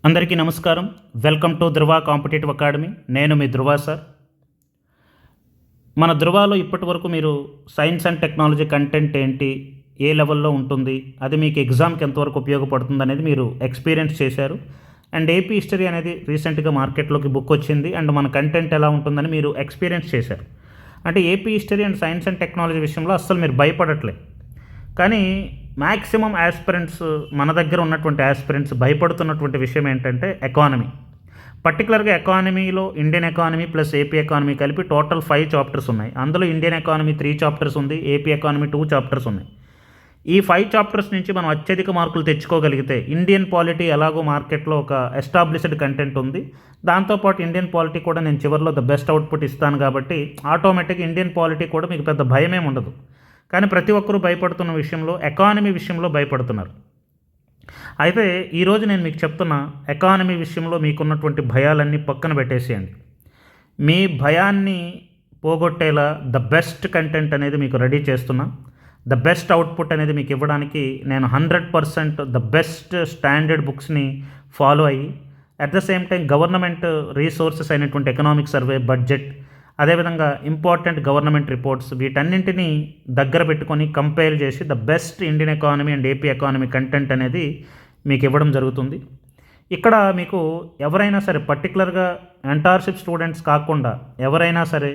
అందరికీ నమస్కారం. Welcome to Dhruva competitive academy. నేను మీ ధృవ సార్. మన ధృవలో ఇప్పటి వరకు మీరు సైన్స్ అండ్ టెక్నాలజీ కంటెంట్ ఏంటి, ఏ లెవెల్లో ఉంటుంది, అది మీకు ఎగ్జామ్కి ఎంతవరకు ఉపయోగపడుతుంది అనేది మీరు ఎక్స్పీరియన్స్ చేశారు. అండ్ ఏపీ హిస్టరీ అనేది రీసెంట్గా మార్కెట్లోకి బుక్ వచ్చింది. అండ్ మన కంటెంట్ ఎలా ఉంటుందని మీరు ఎక్స్పీరియన్స్ చేశారు. అంటే AP history and science and technology విషయంలో అస్సలు మీరు భయపడట్లే. కానీ మ్యాక్సిమం యాస్పిరెంట్స్, మన దగ్గర ఉన్నటువంటి యాస్పిరెంట్స్ భయపడుతున్నటువంటి విషయం ఏంటంటే ఎకానమీ. పర్టికులర్గా ఎకానమీలో Indian economy plus AP economy కలిపి టోటల్ 5 చాప్టర్స్ ఉన్నాయి. అందులో ఇండియన్ ఎకానమీ 3 చాప్టర్స్ ఉంది, ఏపీ ఎకానమీ 2 చాప్టర్స్ ఉన్నాయి. ఈ 5 చాప్టర్స్ నుంచి మనం అత్యధిక మార్కులు తెచ్చుకోగలిగితే, ఇండియన్ పాలిటీ ఎలాగో మార్కెట్లో ఒక ఎస్టాబ్లిష్డ్ కంటెంట్ ఉంది, దాంతోపాటు ఇండియన్ పాలిటీ కూడా నేను చివరిలో ద బెస్ట్ అవుట్పుట్ ఇస్తాను కాబట్టి ఆటోమేటిక్గా ఇండియన్ పాలిటీ కూడా మీకు పెద్ద భయమేం ఉండదు. కానీ ప్రతి ఒక్కరూ భయపడుతున్న విషయంలో ఎకానమీ విషయంలో భయపడుతున్నారు. అయితే ఈరోజు నేను మీకు చెప్తున్న ఎకానమీ విషయంలో మీకున్నటువంటి భయాలన్నీ పక్కన పెట్టేసేయండి. మీ భయాన్ని పోగొట్టేలా ద బెస్ట్ కంటెంట్ అనేది మీకు రెడీ చేస్తున్నా. ద బెస్ట్ అవుట్పుట్ అనేది మీకు ఇవ్వడానికి నేను 100% ద బెస్ట్ స్టాండర్డ్ బుక్స్ని ఫాలో అయ్యి, at the same time government resources అయినటువంటి ఎకనామిక్ సర్వే, బడ్జెట్, అదేవిధంగా ఇంపార్టెంట్ గవర్నమెంట్ రిపోర్ట్స్, వీటన్నింటినీ దగ్గర పెట్టుకొని కంపేర్ చేసి the best Indian economy and AP economy content అనేది మీకు ఇవ్వడం జరుగుతుంది. ఇక్కడ మీకు ఎవరైనా సరే, పర్టికులర్గా ఎంటార్షిప్ స్టూడెంట్స్ కాకుండా ఎవరైనా సరే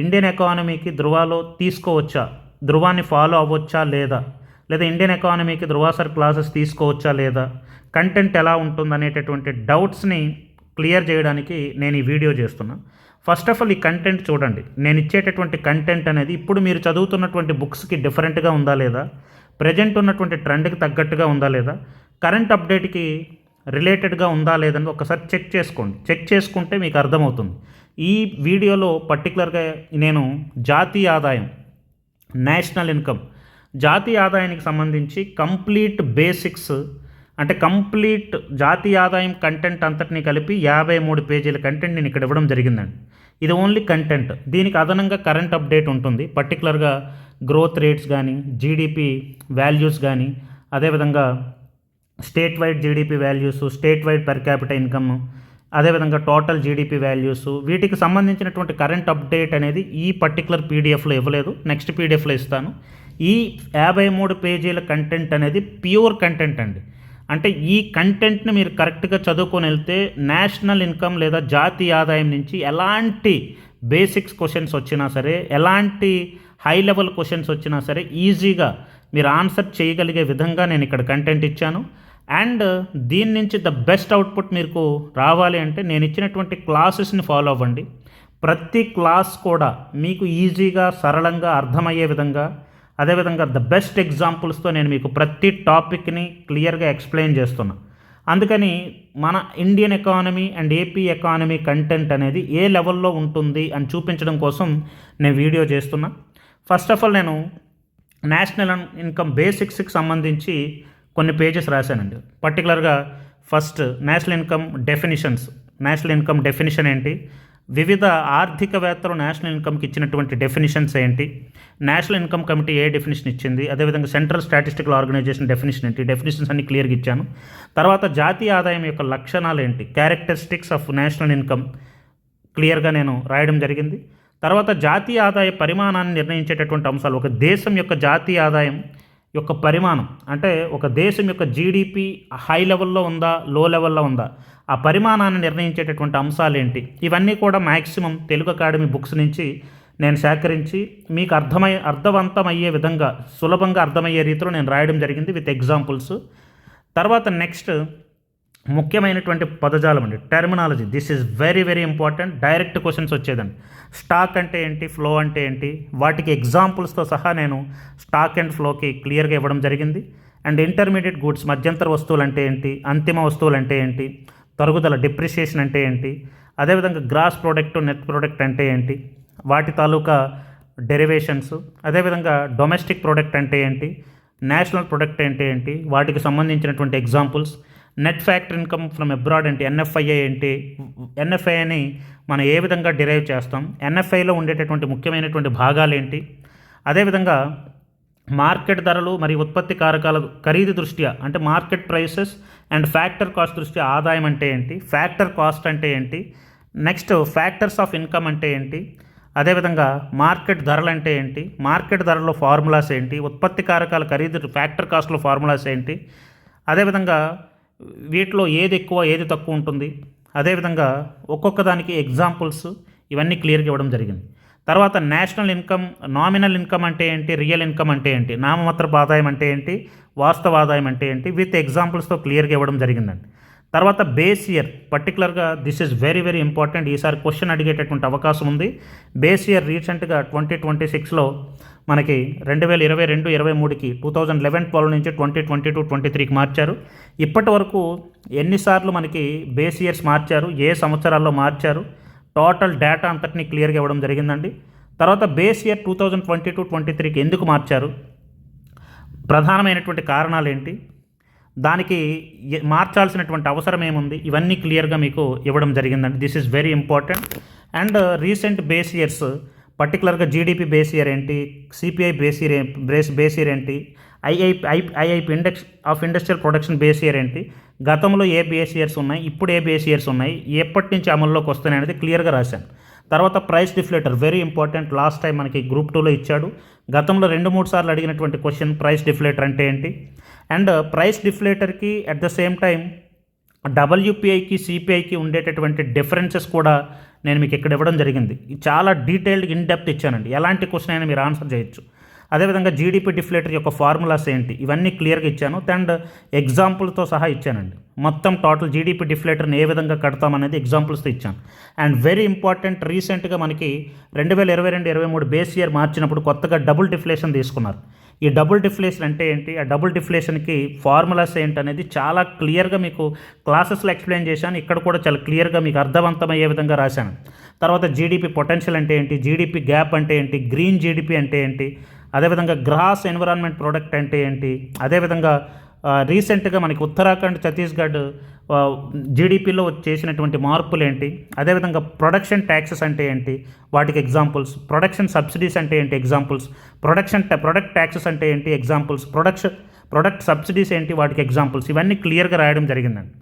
ఇండియన్ ఎకానమీకి ధృవాలో తీసుకోవచ్చా, ధృవాన్ని ఫాలో అవ్వచ్చా లేదా, లేదా ఇండియన్ ఎకానమీకి ధృవా సార్ క్లాసెస్ తీసుకోవచ్చా లేదా, కంటెంట్ ఎలా ఉంటుంది అనేటటువంటి డౌట్స్ని క్లియర్ చేయడానికి నేను ఈ వీడియో చేస్తున్నా. ఫస్ట్ ఆఫ్ ఆల్ ఈ కంటెంట్ చూడండి. నేను ఇచ్చేటటువంటి కంటెంట్ అనేది ఇప్పుడు మీరు చదువుతున్నటువంటి బుక్స్కి డిఫరెంట్గా ఉందా లేదా, ప్రజెంట్ ఉన్నటువంటి ట్రెండ్కి తగ్గట్టుగా ఉందా లేదా, కరెంట్ అప్డేట్కి రిలేటెడ్గా ఉందా లేదని ఒకసారి చెక్ చేసుకోండి. చెక్ చేసుకుంటే మీకు అర్థమవుతుంది. ఈ వీడియోలో పర్టికులర్గా నేను జాతీయ ఆదాయం, నేషనల్ ఇన్కమ్, జాతీయ ఆదాయానికి సంబంధించి కంప్లీట్ బేసిక్స్, అంటే కంప్లీట్ జాతీయ ఆదాయం కంటెంట్ అంతటిని కలిపి 53 పేజీల కంటెంట్ నేను ఇక్కడ ఇవ్వడం జరిగిందండి. ఇది ఓన్లీ కంటెంట్. దీనికి అదనంగా కరెంట్ అప్డేట్ ఉంటుంది. పర్టికులర్గా గ్రోత్ రేట్స్ కానీ, జీడిపి వాల్యూస్ కానీ, అదేవిధంగా state wide GDP values, state wide per capital income, అదేవిధంగా టోటల్ జీడిపి వాల్యూస్, వీటికి సంబంధించినటువంటి కరెంట్ అప్డేట్ అనేది ఈ పర్టికులర్ పీడిఎఫ్లో ఇవ్వలేదు, నెక్స్ట్ పీడిఎఫ్లో ఇస్తాను. ఈ 53 పేజీల కంటెంట్ అనేది ప్యూర్ కంటెంట్ అండి. అంటే ఈ కంటెంట్ని మీరు కరెక్ట్గా చదువుకొని వెళ్తే నేషనల్ ఇన్కమ్ లేదా జాతీయ ఆదాయం నుంచి ఎలాంటి బేసిక్స్ క్వశ్చన్స్ వచ్చినా సరే, ఎలాంటి హై లెవెల్ క్వశ్చన్స్ వచ్చినా సరే ఈజీగా మీరు ఆన్సర్ చేయగలిగే విధంగా నేను ఇక్కడ కంటెంట్ ఇచ్చాను. అండ్ దీని నుంచి ద బెస్ట్ అవుట్పుట్ మీకు రావాలి అంటే నేను ఇచ్చినటువంటి క్లాసెస్ని ఫాలో అవ్వండి. ప్రతి క్లాస్ కూడా మీకు ఈజీగా, సరళంగా అర్థమయ్యే విధంగా, అదేవిధంగా ద బెస్ట్ ఎగ్జాంపుల్స్తో నేను మీకు ప్రతి టాపిక్ని క్లియర్గా ఎక్స్ప్లెయిన్ చేస్తున్నా. అందుకని మన Indian economy and AP economy content అనేది ఏ లెవెల్లో ఉంటుంది అని చూపించడం కోసం నేను వీడియో చేస్తున్నా. ఫస్ట్ ఆఫ్ ఆల్ నేను నేషనల్ ఇన్కమ్ బేసిక్స్కి సంబంధించి కొన్ని పేజెస్ రాశానండి. పర్టికులర్గా first national income definitions. National income definition ఏంటి, వివిధ ఆర్థికవేత్తలు నేషనల్ ఇన్కమ్కి ఇచ్చినటువంటి డెఫినిషన్స్ ఏంటి, నేషనల్ ఇన్కమ్ కమిటీ ఏ డెఫినిషన్ ఇచ్చింది, అదేవిధంగా సెంట్రల్ స్టాటిస్టికల్ ఆర్గనైజేషన్ డెఫినిషన్ ఏంటి, డెఫినిషన్స్ అన్ని క్లియర్గా ఇచ్చాను. తర్వాత జాతీయ ఆదాయం యొక్క లక్షణాలు ఏంటి, క్యారెక్టరిస్టిక్స్ ఆఫ్ నేషనల్ ఇన్కమ్ క్లియర్గా నేను రాయడం జరిగింది. తర్వాత జాతీయ ఆదాయ పరిమాణాన్ని నిర్ణయించేటటువంటి అంశాలు, ఒక దేశం యొక్క జాతీయ ఆదాయం యొక్క పరిమాణం, అంటే ఒక దేశం యొక్క జీడిపి హై లెవెల్లో ఉందా, లో లెవెల్లో ఉందా, ఆ పరిమాణాన్ని నిర్ణయించేటటువంటి అంశాలు ఏంటి, ఇవన్నీ కూడా మ్యాక్సిమం తెలుగు అకాడమీ బుక్స్ నుంచి నేను సేకరించి మీకు అర్థవంతమయ్యే విధంగా, సులభంగా అర్థమయ్యే రీతిలో నేను రాయడం జరిగింది విత్ ఎగ్జాంపుల్స్. తర్వాత నెక్స్ట్ ముఖ్యమైనటువంటి పదజాలం అండి, terminology. This is very very important. Direct questions వచ్చేదండి. స్టాక్ అంటే ఏంటి, ఫ్లో అంటే ఏంటి, వాటికి ఎగ్జాంపుల్స్తో సహా నేను స్టాక్ అండ్ ఫ్లోకి క్లియర్గా ఇవ్వడం జరిగింది. అండ్ ఇంటర్మీడియట్ గూడ్స్, మధ్యంతర వస్తువులు అంటే ఏంటి, అంతిమ వస్తువులు అంటే ఏంటి, తరుగుదల డిప్రిషియేషన్ అంటే ఏంటి, అదేవిధంగా గ్రాస్ ప్రోడక్ట్, నెట్ ప్రోడక్ట్ అంటే ఏంటి, వాటి తాలూకా డెరివేషన్స్, అదేవిధంగా డొమెస్టిక్ ప్రోడక్ట్ అంటే ఏంటి, నేషనల్ ప్రొడక్ట్ అంటే ఏంటి, వాటికి సంబంధించినటువంటి examples, net factory income from abroad అంటే ఎన్ఎఫ్ఐఏ ఏంటి, ఎన్ఎఫ్ఐని మనం ఏ విధంగా డిరైవ్ చేస్తాం, ఎన్ఎఫ్ఐలో ఉండేటటువంటి ముఖ్యమైనటువంటి భాగాలు ఏంటి, అదేవిధంగా మార్కెట్ ధరలు మరియు ఉత్పత్తి కారకాల ఖరీదు దృష్ట్యా, అంటే market prices and factor cost దృష్ట్యా ఆదాయం అంటే ఏంటి, ఫ్యాక్టర్ కాస్ట్ అంటే ఏంటి, నెక్స్ట్ ఫ్యాక్టర్స్ ఆఫ్ ఇన్కమ్ అంటే ఏంటి, అదేవిధంగా మార్కెట్ ధరలు అంటే ఏంటి, మార్కెట్ ధరలో ఫార్ములాస్ ఏంటి, ఉత్పత్తి కారకాల ఖరీదు ఫ్యాక్టర్ కాస్ట్లో ఫార్ములాస్ ఏంటి, అదేవిధంగా వీటిలో ఏది ఎక్కువ ఏది తక్కువ ఉంటుంది, అదేవిధంగా ఒక్కొక్క దానికి ఎగ్జాంపుల్స్ ఇవన్నీ క్లియర్గా ఇవ్వడం జరిగింది. తర్వాత నేషనల్ ఇన్కమ్, నామినల్ ఇన్కమ్ అంటే ఏంటి, రియల్ ఇన్కమ్ అంటే ఏంటి, నామమాత్రపు ఆదాయం అంటే ఏంటి, వాస్తవ ఆదాయం అంటే ఏంటి, విత్ ఎగ్జాంపుల్స్తో క్లియర్గా ఇవ్వడం జరిగిందండి. తర్వాత బేస్ ఇయర్, పర్టికులర్గా this is very very important, ఈసారి క్వశ్చన్ అడిగేటటువంటి అవకాశం ఉంది. బేస్ ఇయర్ రీసెంట్గా 2026లో మనకి 2022-23కి 2011-12 నుంచి 2022-23కి మార్చారు. ఇప్పటి వరకు ఎన్నిసార్లు మనకి బేస్ ఇయర్స్ మార్చారు, ఏ సంవత్సరాల్లో మార్చారు, టోటల్ డేటా అంతటినీ క్లియర్గా ఇవ్వడం జరిగిందండి. తర్వాత బేస్ ఇయర్ 2022-23కి ఎందుకు మార్చారు, ప్రధానమైనటువంటి కారణాలు ఏంటి, దానికి మార్చాల్సినటువంటి అవసరం ఏముంది, ఇవన్నీ క్లియర్గా మీకు ఇవ్వడం జరిగిందండి. This is very important. And recent base years, పర్టికులర్గా జీడిపి బేస్ ఇయర్ ఏంటి, సిపిఐ బేస్ ఇయర్ ఏంటి, IIP index of industrial production base year ఏంటి, గతంలో ఏ బేస్ ఇయర్స్ ఉన్నాయి, ఇప్పుడు ఏ బేస్ ఇయర్స్ ఉన్నాయి, ఎప్పటి నుంచి అమల్లోకి వస్తున్నాయి అనేది క్లియర్గా రాశాను. తర్వాత price deflator very important, last time మనకి గ్రూప్ 2లో ఇచ్చాడు. గతంలో 2-3 సార్లు అడిగినటువంటి క్వశ్చన్ ప్రైస్ డిఫ్లేటర్ అంటే ఏంటి. అండ్ ప్రైస్ డిఫ్లేటర్కి అట్ ద సేమ్ టైం డబ్ల్యూపీఐకి సిపిఐకి ఉండేటటువంటి డిఫరెన్సెస్ కూడా నేను మీకు ఇక్కడ ఇవ్వడం జరిగింది. చాలా డీటెయిల్డ్ ఇన్ డెప్త్ ఇచ్చానండి, ఎలాంటి క్వశ్చన్ అయినా మీరు ఆన్సర్ చేయొచ్చు. అదేవిధంగా జీడిపి డిఫ్లేటర్ యొక్క ఫార్ములాస్ ఏంటి, ఇవన్నీ క్లియర్గా ఇచ్చాను. అండ్ ఎగ్జాంపుల్తో సహా ఇచ్చానండి. మొత్తం టోటల్ జీడిపి డిఫ్లేటర్ని ఏ విధంగా కడతామనేది ఎగ్జాంపుల్స్తో ఇచ్చాను. అండ్ వెరీ ఇంపార్టెంట్, రీసెంట్గా మనకి 2022-23 బేస్ ఇయర్ మార్చినప్పుడు కొత్తగా డబుల్ డిఫ్లేషన్ తీసుకున్నారు. ఈ డబుల్ డిఫ్లేషన్ అంటే ఏంటి, ఆ డబుల్ డిఫ్లేషన్కి ఫార్ములాస్ ఏంటి అనేది చాలా క్లియర్గా మీకు క్లాసెస్లో ఎక్స్ప్లెయిన్ చేశాను. ఇక్కడ కూడా చాలా క్లియర్గా మీకు అర్థవంతమయ్యే విధంగా రాశాను. తర్వాత జీడిపి పొటెన్షియల్ అంటే ఏంటి, జీడిపి గ్యాప్ అంటే ఏంటి, గ్రీన్ జీడిపి అంటే ఏంటి, అదేవిధంగా గ్రాస్ ఎన్విరాన్మెంట్ ప్రోడక్ట్ అంటే ఏంటి, అదేవిధంగా రీసెంట్గా మనకి ఉత్తరాఖండ్, ఛత్తీస్గఢ్ జీడిపిలో చేసినటువంటి మార్పులు ఏంటి, అదేవిధంగా ప్రొడక్షన్ ట్యాక్సెస్ అంటే ఏంటి, వాటికి ఎగ్జాంపుల్స్, ప్రొడక్షన్ సబ్సిడీస్ అంటే ఏంటి ఎగ్జాంపుల్స్, ప్రొడక్ట్ ట్యాక్సెస్ అంటే ఏంటి ఎగ్జాంపుల్స్, ప్రొడక్ట్ సబ్సిడీస్ ఏంటి వాటికి ఎగ్జాంపుల్స్, ఇవన్నీ క్లియర్గా రాయడం జరిగిందండి.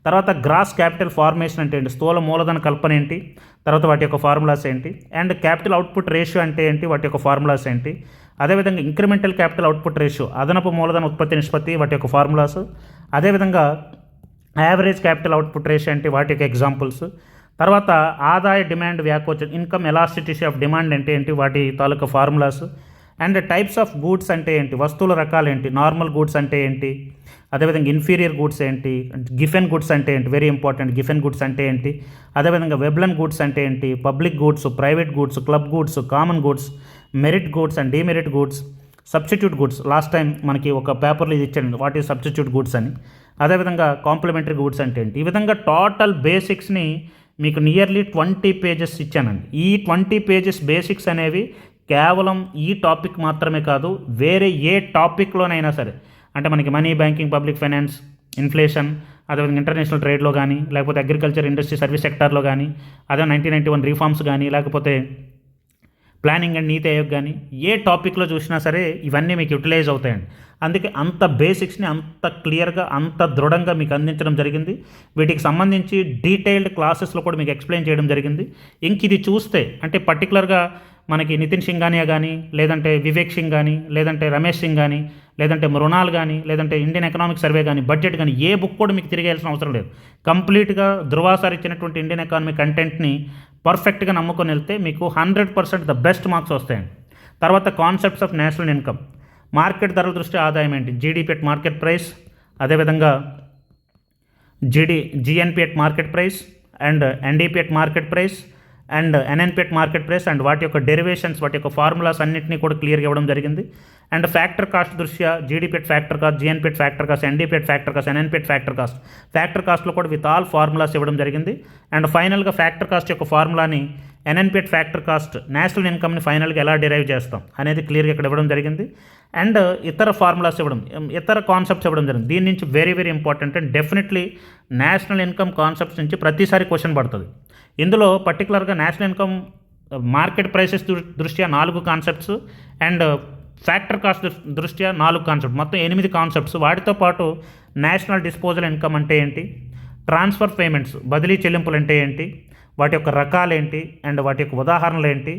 తర్వాత గ్రాస్ క్యాపిటల్ ఫార్మేషన్ అంటే ఏంటి, స్థూల మూలధన కల్పన ఏంటి, తర్వాత వాటి యొక్క ఫార్ములాస్ ఏంటి, అండ్ క్యాపిటల్ అవుట్పుట్ రేషియో అంటే ఏంటి, వాటి యొక్క ఫార్ములాస్ ఏంటి, అదేవిధంగా ఇంక్రిమెంటల్ క్యాపిటల్ అవుట్పుట్ రేషియో, అదనపు మూలధన ఉత్పత్తి నిష్పత్తి, వాటి యొక్క ఫార్ములాస్, అదేవిధంగా యావరేజ్ క్యాపిటల్ అవుట్పుట్ రేషియో అంటే వాటి యొక్క ఎగ్జాంపుల్స్, తర్వాత ఆదాయ డిమాండ్ వ్యాకోచం, ఇన్కమ్ ఎలాస్టిసిటీ ఆఫ్ డిమాండ్ అంటే ఏంటి, వాటి తాలూకా formulas, and types of goods అంటే ఏంటి, వస్తువుల రకాలు ఏంటి, నార్మల్ గూడ్స్ అంటే ఏంటి, అదేవిధంగా ఇన్ఫీరియర్ గూడ్స్ ఏంటి, గిఫెన్ గూడ్స్ అంటే ఏంటి, వెరీ ఇంపార్టెంట్, గిఫెన్ గూడ్స్ అంటే ఏంటి, అదేవిధంగా వెబ్లన్ గూడ్స్ అంటే ఏంటి, public goods, private goods, club goods, common goods, merit goods and demerit goods, substitute goods, last time మనకి ఒక పేపర్లో ఇది ఇచ్చాడు, వాట్ ఈజ్ సబ్స్టిట్యూట్ గూడ్స్ అని, అదేవిధంగా కాంప్లిమెంటరీ గూడ్స్ అంటే ఏంటి. ఈ విధంగా టోటల్ బేసిక్స్ని మీకు నియర్లీ 20 పేజెస్ ఇచ్చానండి. ఈ 20 పేజెస్ బేసిక్స్ అనేవి కేవలం ఈ టాపిక్ మాత్రమే కాదు, వేరే ఏ టాపిక్లోనైనా సరే, అంటే మనకి money, banking, public finance, inflation, అదేవిధంగా ఇంటర్నేషనల్ ట్రేడ్లో కానీ, లేకపోతే అగ్రికల్చర్, ఇండస్ట్రీ, సర్వీస్ సెక్టార్లో కానీ, అదే 1991 రీఫార్మ్స్ కానీ, లేకపోతే ప్లానింగ్ అండ్ నీతి ఆయోగ్ కానీ, ఏ టాపిక్లో చూసినా సరే ఇవన్నీ మీకు యూటిలైజ్ అవుతాయండి. అందుకే అంత బేసిక్స్ని అంత క్లియర్గా, అంత దృఢంగా మీకు అందించడం జరిగింది. వీటికి సంబంధించి డీటెయిల్డ్ క్లాసెస్లో కూడా మీకు ఎక్స్ప్లెయిన్ చేయడం జరిగింది. ఇంక ఇది చూస్తే అంటే పర్టికులర్గా మనకి నితిన్ సింఘానియా కానీ, లేదంటే వివేక్ సింగ్ కానీ, లేదంటే రమేష్ సింగ్ కానీ, లేదంటే మృణాల్ కానీ, లేదంటే ఇండియన్ ఎకనామిక్ సర్వే కానీ, బడ్జెట్ కానీ, ఏ బుక్ కూడా మీకు తిరిగేయాల్సిన అవసరం లేదు. కంప్లీట్గా ధృవాసార్ ఇచ్చినటువంటి ఇండియన్ ఎకానమీ కంటెంట్ని పర్ఫెక్ట్గా నమ్ముకొని వెళ్తే మీకు 100% ద బెస్ట్ మార్క్స్ వస్తాయండి. తర్వాత concepts of national income, market ధరల దృష్టి ఆదాయం ఏంటి, జీడిపి ఎట్ మార్కెట్ ప్రైస్, అదేవిధంగా GNP at market price, and NDP at market price, and NNP at market price, and వాటి యొక్క డెరివేషన్స్, వాటి యొక్క ఫార్ములాస్ అన్నింటినీ కూడా క్లియర్గా ఇవ్వడం జరిగింది. అండ్ ఫ్యాక్టర్ కాస్ట్ దృష్ట్యా GDP at factor cost, GNP at factor cost, NDP at factor cost, NNP at factor కాస్ట్లో కూడా విత్ ఆల్ ఫార్ములాస్ ఇవ్వడం జరిగింది. అండ్ ఫైనల్గా ఫ్యాక్టర్ కాస్ట్ యొక్క ఫార్ములాని, NNP at factor cost, national ఇన్కమ్ని ఫైనల్గా ఎలా డిరైవ్ చేస్తాం అనేది క్లియర్గా ఇక్కడ ఇవ్వడం జరిగింది. అండ్ ఇతర ఫార్ములాస్ ఇవ్వడం, ఇతర కాన్సెప్ట్స్ ఇవ్వడం జరిగింది. దీని నుంచి very very important and definitely national income concepts నుంచి ప్రతిసారి క్వశ్చన్ పడుతుంది. ఇందులో పర్టికులర్గా నేషనల్ ఇన్కమ్ మార్కెట్ ప్రైసెస్ దృష్ట్యా 4 కాన్సెప్ట్స్, అండ్ ఫ్యాక్టర్ కాస్ట్ దృష్ట్యా 4 కాన్సెప్ట్, మొత్తం 8 కాన్సెప్ట్స్. వాటితో పాటు నేషనల్ డిస్పోజల్ ఇన్కమ్ అంటే ఏంటి, ట్రాన్స్ఫర్ పేమెంట్స్ బదిలీ చెల్లింపులు అంటే ఏంటి, వాటి యొక్క రకాలేంటి అండ్ వాటి యొక్క ఉదాహరణలు ఏంటి,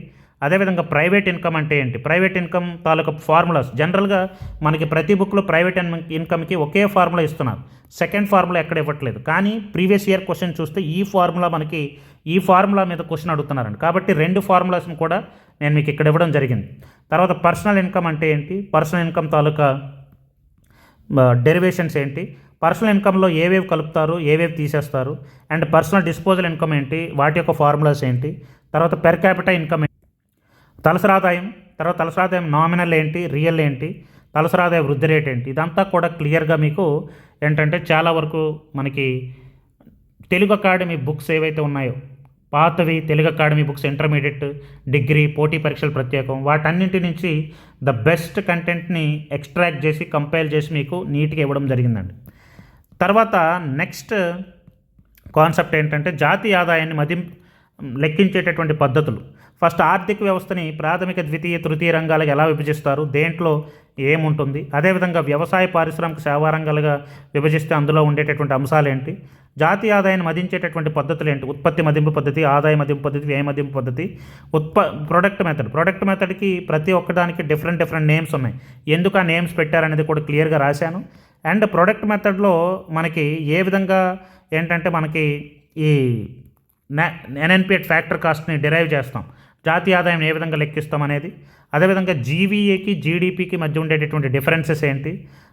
అదేవిధంగా ప్రైవేట్ ఇన్కమ్ అంటే ఏంటి, ప్రైవేట్ ఇన్కమ్ తాలూకా ఫార్ములాస్. జనరల్గా మనకి ప్రతి బుక్లో ప్రైవేట్ ఇన్కమ్కి ఒకే ఫార్ములా ఇస్తున్నారు, సెకండ్ ఫార్ములా ఎక్కడ ఇవ్వట్లేదు. కానీ ప్రీవియస్ ఇయర్ క్వశ్చన్ చూస్తే ఈ ఫార్ములా మీద క్వశ్చన్ అడుగుతున్నారండి. కాబట్టి 2 ఫార్ములాస్ని కూడా నేను మీకు ఇక్కడ ఇవ్వడం జరిగింది. తర్వాత పర్సనల్ ఇన్కమ్ అంటే ఏంటి, పర్సనల్ ఇన్కమ్ తాలూకా డెరివేషన్స్ ఏంటి, పర్సనల్ ఇన్కమ్లో ఏవేవి కలుపుతారు, ఏవేవి తీసేస్తారు, అండ్ పర్సనల్ డిస్పోజల్ ఇన్కమ్ ఏంటి, వాటి యొక్క ఫార్ములాస్ ఏంటి, తర్వాత పెర్ క్యాపిటా ఇన్కమ్ ఏంటి, తలసరి ఆదాయం, తర్వాత తలసరి ఆదాయం నామినల్ ఏంటి, రియల్ ఏంటి, తలసరి ఆదాయ వృద్ధి రేట్ ఏంటి, ఇదంతా కూడా క్లియర్గా మీకు ఏంటంటే చాలా వరకు మనకి తెలుగు అకాడమీ బుక్స్ ఏవైతే ఉన్నాయో పాతవి, Telugu academy books intermediate, degree, పోటీ పరీక్షలు ప్రత్యేకం, వాటన్నింటి నుంచి ద బెస్ట్ కంటెంట్ని ఎక్స్ట్రాక్ట్ చేసి కంపైల్ చేసి మీకు నీట్గా ఇవ్వడం జరిగిందండి. తర్వాత నెక్స్ట్ కాన్సెప్ట్ ఏంటంటే జాతీయ ఆదాయాన్ని లెక్కించేటటువంటి పద్ధతులు. ఫస్ట్ ఆర్థిక వ్యవస్థని ప్రాథమిక, ద్వితీయ, తృతీయ రంగాలకు ఎలా విభజిస్తారు, దేంట్లో ఏముంటుంది, అదేవిధంగా వ్యవసాయ, పారిశ్రామిక, సేవా రంగాలుగా విభజిస్తే అందులో ఉండేటటువంటి అంశాలు ఏంటి, జాతీయ ఆదాయాన్ని మదించేటటువంటి పద్ధతులు ఏంటి, ఉత్పత్తి మదింపు పద్ధతి, ఆదాయ మదింపు పద్ధతి, వ్యయ మదింపు పద్ధతి, ప్రొడక్ట్ మెథడ్కి ప్రతి ఒక్కదానికి డిఫరెంట్ నేమ్స్ ఉన్నాయి. ఎందుకు ఆ నేమ్స్ పెట్టారనేది కూడా క్లియర్గా రాశాను. అండ్ ప్రొడక్ట్ మెథడ్లో మనకి ఏ విధంగా ఏంటంటే మనకి ఈ ఎన్ఎన్పిఎట్ ఫ్యాక్టర్ కాస్ట్ని డిరైవ్ చేస్తాం, జాతీయ ఆదాయం ఏ విధంగా లెక్కిస్తాం అనేది, అదేవిధంగా జీవీఏకి జీడిపికి మధ్య ఉండేటటువంటి డిఫరెన్సెస్ ఏంటి,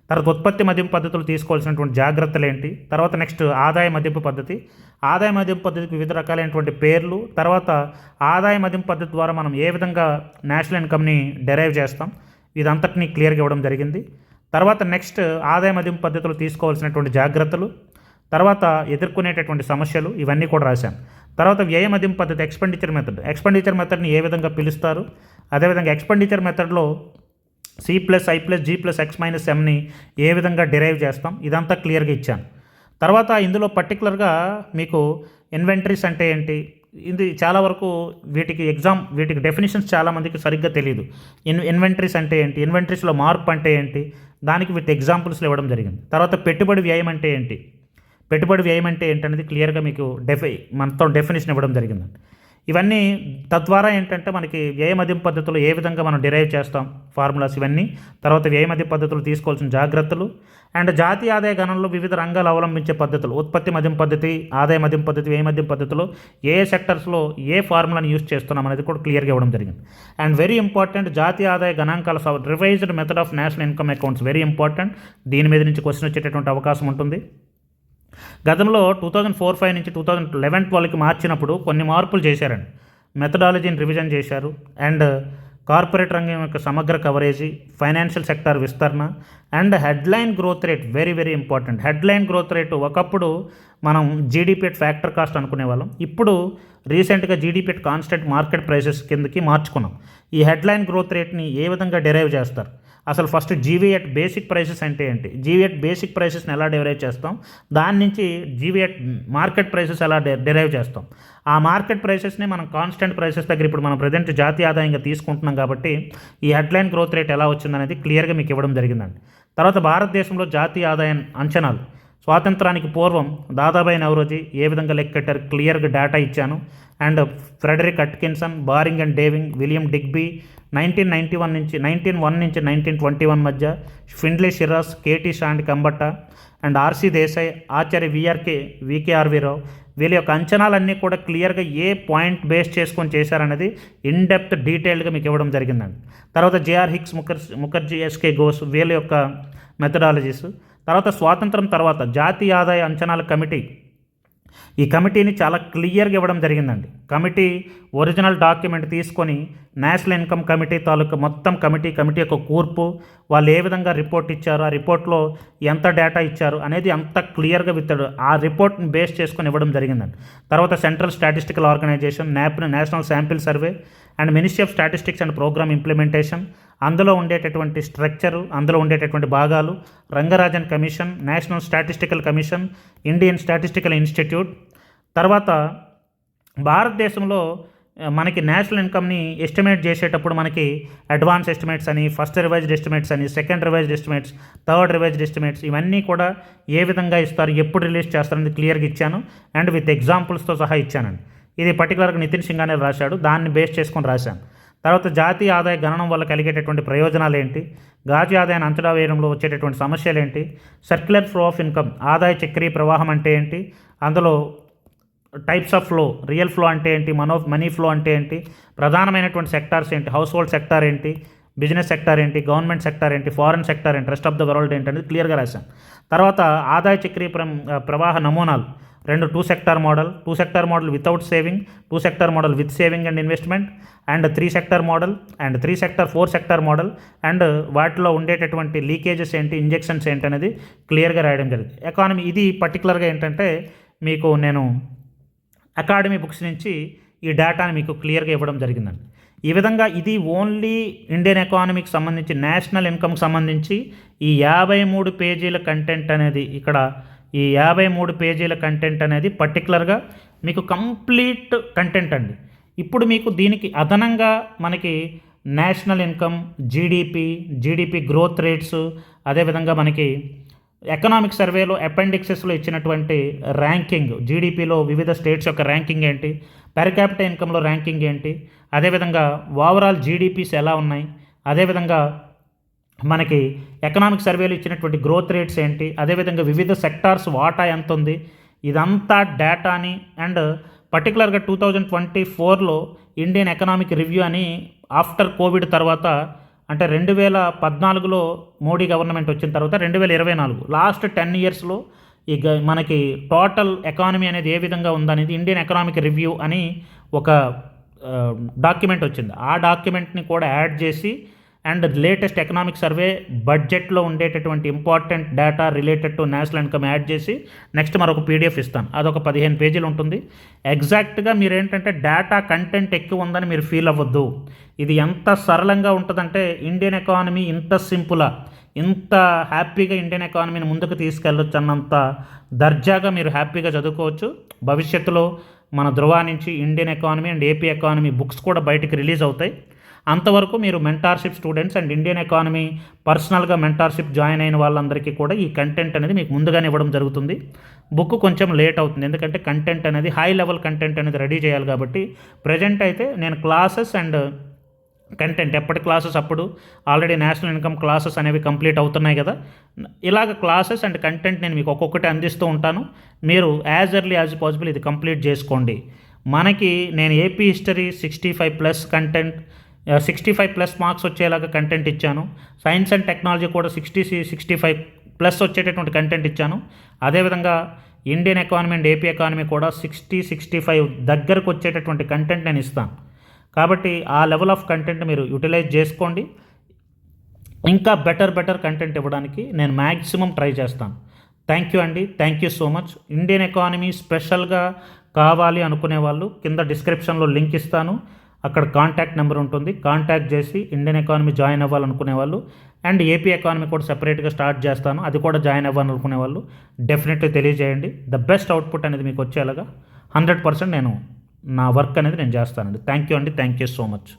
తర్వాత ఉత్పత్తి మదింపు పద్ధతులు తీసుకోవాల్సినటువంటి జాగ్రత్తలు ఏంటి, తర్వాత నెక్స్ట్ ఆదాయ మదింపు పద్ధతి, ఆదాయ మదింపు పద్ధతికి వివిధ రకాలైనటువంటి పేర్లు, తర్వాత ఆదాయ మదింపు పద్ధతి ద్వారా మనం ఏ విధంగా నేషనల్ ఇన్కమ్ని డెరైవ్ చేస్తాం, ఇదంతటినీ క్లియర్గా ఇవ్వడం జరిగింది. తర్వాత నెక్స్ట్ ఆదాయ మదింపు పద్ధతులు తీసుకోవాల్సినటువంటి జాగ్రత్తలు, తర్వాత ఎదుర్కొనేటటువంటి సమస్యలు, ఇవన్నీ కూడా రాశాను. తర్వాత వ్యయ మదింపు పద్ధతి, ఎక్స్పెండిచర్ మెథడ్ని ఏ విధంగా పిలుస్తారు, అదేవిధంగా ఎక్స్పెండిచర్ మెథడ్లో C+I+G+X-Mని ఏ విధంగా డిరైవ్ చేస్తాం, ఇదంతా క్లియర్గా ఇచ్చాను. తర్వాత ఇందులో పర్టికులర్గా మీకు ఇన్వెంటరీస్ అంటే ఏంటి, ఇది చాలా వరకు వీటికి డెఫినేషన్స్ చాలామందికి సరిగ్గా తెలియదు. ఇన్వెంటరీస్ అంటే ఏంటి, ఇన్వెంటరీస్లో మార్పు అంటే ఏంటి, దానికి విత్ ఎగ్జాంపుల్స్లో ఇవ్వడం జరిగింది. తర్వాత పెట్టుబడి వ్యయం అంటే ఏంటి అనేది క్లియర్గా మీకు మనతో డెఫినేషన్ ఇవ్వడం జరిగిందండి. ఇవన్నీ తద్వారా ఏంటంటే మనకి వ్యయ మదింపు పద్ధతులు ఏ విధంగా మనం డిరైవ్ చేస్తాం ఫార్ములాస్, ఇవన్నీ, తర్వాత వ్యయ మదింపు పద్ధతులు తీసుకోవాల్సిన జాగ్రత్తలు, అండ్ జాతీయ ఆదాయ గణనలో వివిధ రంగాలు అవలంబించే పద్ధతులు, ఉత్పత్తి మదింపు పద్ధతి, ఆదాయ మదింపు పద్ధతి, వ్యయ మదింపు పద్ధతిలో ఏ సెక్టర్స్లో ఏ ఫార్ములాని యూజ్ చేస్తున్నాం అనేది కూడా క్లియర్గా ఇవ్వడం జరిగింది. అండ్ వెరీ ఇంపార్టెంట్, జాతీయ ఆదాయ గణాంకాల revised method of national income accounts, very important. దీని మీద నుంచి క్వశ్చన్ వచ్చేటటువంటి అవకాశం ఉంటుంది. గతంలో 2004-05 నుంచి 2011-12కి మార్చినప్పుడు కొన్ని మార్పులు చేశారండి. మెథడాలజీని రివిజన్ చేశారు, అండ్ కార్పొరేట్ రంగం యొక్క సమగ్ర కవరేజీ, ఫైనాన్షియల్ సెక్టార్ విస్తరణ, and headline growth rate, very important. Headline growth rate ఒకప్పుడు మనం జీడిపి ఎట్ ఫ్యాక్టర్ కాస్ట్ అనుకునే వాళ్ళం, ఇప్పుడు రీసెంట్గా GDP at constant market prices కిందకి మార్చుకున్నాం. ఈ హెడ్లైన్ గ్రోత్ రేట్ని ఏ విధంగా డెరైవ్ చేస్తారు, అసలు first GV at basic prices అంటే ఏంటి, జీవీ ఎట్ బేసిక్ ప్రైసెస్ని ఎలా డెరైవ్ చేస్తాం, దాని నుంచి జీవీ ఎట్ మార్కెట్ ప్రైసెస్ ఎలా డెరైవ్ చేస్తాం, ఆ మార్కెట్ ప్రైసెస్ని మనం కాన్స్టెంట్ ప్రైసెస్ దగ్గర ఇప్పుడు మనం ప్రజెంట్ జాతీయ ఆదాయంగా తీసుకుంటున్నాం. కాబట్టి ఈ హెడ్లైన్ గ్రోత్ రేట్ ఎలా వచ్చిందనేది క్లియర్గా మీకు ఇవ్వడం జరిగిందండి. తర్వాత భారతదేశంలో జాతీయ ఆదాయం అంచనాలు, స్వాతంత్రానికి పూర్వం దాదాబాయి నౌరోజీ ఏ విధంగా లెక్కెట్టారు, క్లియర్గా డేటా ఇచ్చాను. And Frederick Atkinson, barring and డేవింగ్, William Digby 1901 నుంచి 1921 మధ్య, ఫిండ్లీ షిరాస్, కేటీ షాండ్ కంబట్ట, అండ్ ఆర్సి దేశాయ్, ఆచార్య వికేఆర్వీరావు, వీళ్ళ యొక్క అంచనాలన్నీ కూడా క్లియర్గా ఏ పాయింట్ బేస్ చేసుకొని చేశారనేది ఇన్ డెప్త్ డీటెయిల్డ్గా మీకు ఇవ్వడం జరిగిందండి. తర్వాత J R Hicks, Mukherjee, S K Ghosh, వీళ్ళ యొక్క మెథడాలజీస్. తర్వాత స్వాతంత్రం తర్వాత జాతీయ ఆదాయ అంచనాల కమిటీ, ఈ కమిటీని చాలా క్లియర్గా ఇవ్వడం జరిగిందండి. కమిటీ ఒరిజినల్ డాక్యుమెంట్ తీసుకొని నేషనల్ ఇన్కమ్ కమిటీ తాలూకా మొత్తం కమిటీ యొక్క కూర్పు, వాళ్ళు ఏ విధంగా రిపోర్ట్ ఇచ్చారు, ఆ రిపోర్ట్లో ఎంత డేటా ఇచ్చారు అనేది అంత క్లియర్గా విత్తాడు, ఆ రిపోర్ట్ని బేస్ చేసుకొని ఇవ్వడం జరిగిందండి. తర్వాత central statistical organisation, national sample survey, and ministry of statistics and programme implementation, అందులో ఉండేటటువంటి స్ట్రక్చరు, అందులో ఉండేటటువంటి భాగాలు, Rangarajan commission, national statistical commission, Indian statistical institute. తర్వాత భారతదేశంలో మనకి నేషనల్ ఇన్కమ్ని ఎస్టిమేట్ చేసేటప్పుడు మనకి అడ్వాన్స్ ఎస్టిమేట్స్ అని, ఫస్ట్ రివైజ్డ్ ఎస్టిమేట్స్ అని, second revised estimates, third revised estimates, ఇవన్నీ కూడా ఏ విధంగా ఇస్తారు, ఎప్పుడు రిలీజ్ చేస్తారనేది క్లియర్గా ఇచ్చాను అండ్ విత్ ఎగ్జాంపుల్స్తో సహా ఇచ్చానండి. ఇది పర్టికులర్గా నితిన్ సింఘానియా రాశాడు, దాన్ని బేస్ చేసుకొని రాశాను. తర్వాత జాతీయ ఆదాయ గణనం వల్ల కలిగేటటువంటి ప్రయోజనాలు ఏంటి, జాతీయ ఆదాయాన్ని అంచనా వేయడంలో వచ్చేటటువంటి సమస్యలు ఏంటి, సర్క్యులర్ ఫ్లో ఆఫ్ ఇన్కమ్ ఆదాయ చక్రీయ ప్రవాహం అంటే ఏంటి, అందులో types of flow, real flow అంటే ఏంటి, మనీ ఫ్లో అంటే ఏంటి, ప్రధానమైనటువంటి సెక్టార్స్ ఏంటి, హౌస్ హోల్డ్ సెక్టార్ ఏంటి, బిజినెస్ సెక్టార్ ఏంటి, గవర్నమెంట్ సెక్టార్ ఏంటి, ఫారెన్ సెక్టార్ ఏంటి, రెస్ట్ ఆఫ్ ద వరల్డ్ ఏంటి అనేది క్లియర్గా రాశాం. తర్వాత ఆదాయ చక్రీయ ప్రవాహ నమూనాలు రెండు, two sector model without saving, two sector model with saving and investment, and three sector model, and four sector model, and వాటిలో ఉండేటటువంటి లీకేజెస్ ఏంటి, ఇంజెక్షన్స్ ఏంటి అనేది క్లియర్గా రాయడం జరిగింది. ఎకానమీ ఇది పర్టికులర్గా ఏంటంటే మీకు నేను అకాడమీ బుక్స్ నుంచి ఈ డేటాని మీకు క్లియర్గా ఇవ్వడం జరిగిందండి. ఈ విధంగా ఇది ఓన్లీ ఇండియన్ ఎకానమీకి సంబంధించి, నేషనల్ ఇన్కమ్కి సంబంధించి ఈ 53 పేజీల కంటెంట్ అనేది, ఇక్కడ ఈ 53 పేజీల కంటెంట్ అనేది పర్టికులర్గా మీకు కంప్లీట్ కంటెంట్ అండి. ఇప్పుడు మీకు దీనికి అదనంగా మనకి national income, GDP growth rates, అదేవిధంగా మనకి ఎకనామిక్ సర్వేలో అపెండిక్సెస్లో ఇచ్చినటువంటి ర్యాంకింగ్, జీడిపిలో వివిధ స్టేట్స్ యొక్క ర్యాంకింగ్ ఏంటి, పెర్ క్యాపిటల్ ఇన్కంలో ర్యాంకింగ్ ఏంటి, అదేవిధంగా ఓవరాల్ జీడిపిస్ ఎలా ఉన్నాయి, అదేవిధంగా మనకి ఎకనామిక్ సర్వేలో ఇచ్చినటువంటి గ్రోత్ రేట్స్ ఏంటి, అదేవిధంగా వివిధ సెక్టార్స్ వాటా ఎంత ఉంది, ఇదంతా డేటాని అండ్ పర్టికులర్గా 2024లో ఇండియన్ ఎకనామిక్ రివ్యూ అని ఆఫ్టర్ కోవిడ్ తర్వాత, అంటే 2014లో మోడీ గవర్నమెంట్ వచ్చిన తర్వాత 2024 లాస్ట్ 10 ఇయర్స్లో ఇక మనకి టోటల్ ఎకానమీ అనేది ఏ విధంగా ఉందనేది ఇండియన్ ఎకనామిక్ రివ్యూ అని ఒక డాక్యుమెంట్ వచ్చింది. ఆ డాక్యుమెంట్ని కూడా యాడ్ చేసి అండ్ లేటెస్ట్ ఎకనామిక్ సర్వే బడ్జెట్లో ఉండేటటువంటి important data related to national income add చేసి నెక్స్ట్ మరొక పీడిఎఫ్ ఇస్తాను. అదొక 15 పేజీలు ఉంటుంది. ఎగ్జాక్ట్గా మీరు ఏంటంటే డేటా కంటెంట్ ఎక్కువ ఉందని మీరు ఫీల్ అవ్వద్దు. ఇది ఎంత సరళంగా ఉంటుందంటే ఇండియన్ ఎకానమీ ఇంత సింపులా, ఇంత హ్యాపీగా ఇండియన్ ఎకానమీని ముందుకు తీసుకెళ్ళొచ్చు అన్నంత దర్జాగా మీరు హ్యాపీగా చదువుకోవచ్చు. భవిష్యత్తులో మన ధృవ నుంచి Indian economy and AP economy books కూడా బయటికి రిలీజ్ అవుతాయి. అంతవరకు మీరు mentorship students and Indian economy పర్సనల్గా మెంటార్షిప్ జాయిన్ అయిన వాళ్ళందరికీ కూడా ఈ కంటెంట్ అనేది మీకు ముందుగానే ఇవ్వడం జరుగుతుంది. బుక్ కొంచెం లేట్ అవుతుంది, ఎందుకంటే కంటెంట్ అనేది హై లెవెల్ కంటెంట్ అనేది రెడీ చేయాలి. కాబట్టి ప్రజెంట్ అయితే నేను క్లాసెస్ అండ్ కంటెంట్ ఎప్పటి క్లాసెస్ అప్పుడు ఆల్రెడీ నేషనల్ ఇన్కమ్ క్లాసెస్ అనేవి కంప్లీట్ అవుతున్నాయి కదా, ఇలాగ క్లాసెస్ అండ్ కంటెంట్ నేను మీకు ఒక్కొక్కటి అందిస్తూ ఉంటాను. మీరు యాజ్ ఎర్లీ యాజ్ పాసిబుల్ ఇది కంప్లీట్ చేసుకోండి. మనకి నేను ఏపీ హిస్టరీ 65+ కంటెంట్, 65+ మార్క్స్ వచ్చేలాగా కంటెంట్ ఇచ్చాను. సైన్స్ అండ్ టెక్నాలజీ కూడా 65+ వచ్చేటటువంటి కంటెంట్ ఇచ్చాను. అదేవిధంగా Indian economy and AP economy కూడా 65 దగ్గరకు వచ్చేటటువంటి కంటెంట్ నేను ఇస్తాను. కాబట్టి ఆ లెవెల్ ఆఫ్ కంటెంట్ మీరు యూటిలైజ్ చేసుకోండి. ఇంకా బెటర్ కంటెంట్ ఇవ్వడానికి నేను మ్యాక్సిమం ట్రై చేస్తాను. థ్యాంక్ యూ అండి, thank you so much. Indian economy స్పెషల్గా కావాలి అనుకునే వాళ్ళు కింద డిస్క్రిప్షన్లో లింక్ ఇస్తాను, అక్కడ కాంటాక్ట్ నెంబర్ ఉంటుంది, కాంటాక్ట్ చేసి ఇండియన్ ఎకానమీ జాయిన్ అవ్వాలనుకునే వాళ్ళు అండ్ ఏపీ ఎకానమీ కూడా సెపరేట్గా స్టార్ట్ చేస్తాను, అది కూడా జాయిన్ అవ్వాలనుకునే వాళ్ళు డెఫినెట్లీ తెలియజేయండి. ద బెస్ట్ అవుట్పుట్ అనేది మీకు వచ్చేలాగా 100% నేను నా వర్క్ అనేది నేను చేస్తానండి. థ్యాంక్ యూ అండి, థ్యాంక్ యూ సో మచ్.